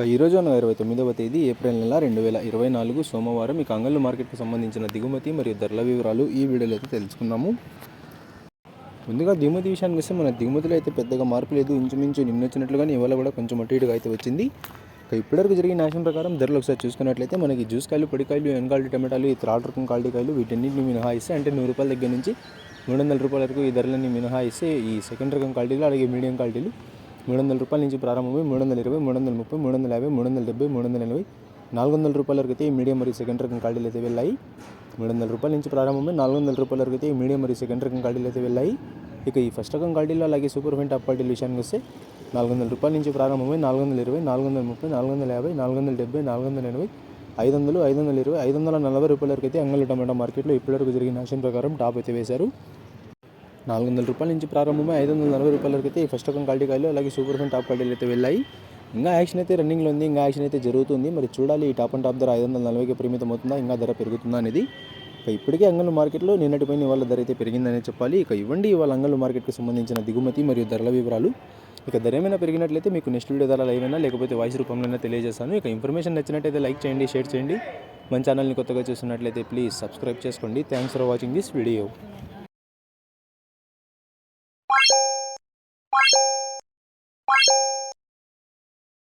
ఈరోజు అనగా 29వ తేదీ ఏప్రిల్ నెల 2024 సోమవారం ఈ అంగళ్ళు మార్కెట్కి సంబంధించిన దిగుమతి మరియు ధరల వివరాలు ఈ వీడియోలో అయితే తెలుసుకుందాము. ముందుగా దిగుమతి విషయానికి వస్తే మన దిగుమతిలో అయితే పెద్దగా మార్పు లేదు. ఇంచుమించు నిన్న వచ్చినట్లుగానే ఇవాళ కూడా కొంచెం అటు ఇటుగా అయితే వచ్చింది. ఇప్పటివరకు జరిగిన నేషన్ ప్రకారం ధరలు ఒకసారి చూసుకున్నట్లయితే మనకి జ్యూస్ కాయలు, పొడికాయలు, ఎన్కాల్టీ టమాటాలు, ఈ థర్డ్ రకం క్వాలిటీ కాయలు వీటన్నింటిని మినహాయిస్తే అంటే ₹100 దగ్గర నుంచి ₹300 వరకు ఈ ధరలన్నీ మినహాయిస్తే ఈ సెకండ్ రకం క్వాలిటీలు అలాగే మీడియం క్వాలిటీలు ₹300 నుంచి ప్రారంభమై ₹320, ₹330, ₹350, ₹370, ₹380, ₹400 వరకు అయితే ఈ మీడియం మరియు సెకండ్ రకం క్వాలిటీలు అయితే వెళ్ళాయి. ₹300 నుంచి ప్రారంభమై ₹400 వరకు అయితే ఈ మీడియం మరియు సెకండ్ రకం క్వాలిటీలు అయితే వెళ్ళాయి. ఇక ఈ ఫస్ట్ రకం క్వాలిటీలో అలాగే సూపర్ ఫైన్ టాప్ క్వాలిటీల విషయానికి వస్తే ₹400 నుంచి ప్రారంభమై ₹420, ₹430, ₹450, ₹470, ₹480, ₹500, ₹520, ₹540 వరకు అయితే అంగళ్ళు టమాటా మార్కెట్లో ఇప్పటివరకు జరిగిన నేషన్ ప్రకారం టాప్ అయితే వేశారు. ₹400 నుంచి ప్రారంభమై ₹540 వరకు అయితే ఈ ఫస్ట్ రకం క్వాలిటీ కాయలు అలాగే సూపర్ ఫైన్ టాప్ క్వాలిటీలు అయితే వెళ్ళాయి. ఇంకా యాక్షన్ అయితే రన్నింగ్లో ఉంది, ఇంకా యాక్షన్ అయితే జరుగుతుంది. మరి చూడాలి ఈ టాప్ అండ్ టాప్ ధర 540కి పరిమితం అవుతుందా, ఇంకా ధర పెరుగుతుందా అనేది. ఇక ఇప్పటికే అంగళ్ళు మార్కెట్లో నిన్నటిపైన ఇవాళ ధర అయితే పెరిగిందనే చెప్పాలి. ఇక ఇవ్వండి ఇవాళ అంగళ్ళు మార్కెట్కి సంబంధించిన దిగుమతి మరియు ధరల వివరాలు. ఇక ధర ఏమైనా పెరిగినట్లయితే మీకు నెక్స్ట్ వీడియో ధర లైవ్ అయినా లేకపోతే వాయిస్ రూపంలోనే తెలియజేస్తాను. ఇక ఇన్ఫర్మేషన్ నచ్చినట్టయితే లైక్ చేయండి, షేర్ చేయండి. మన ఛానల్ని కొత్తగా చూస్తున్నట్లయితే ప్లీజ్ సబ్స్క్రైబ్ చేసుకోండి. Thanks for watching this video.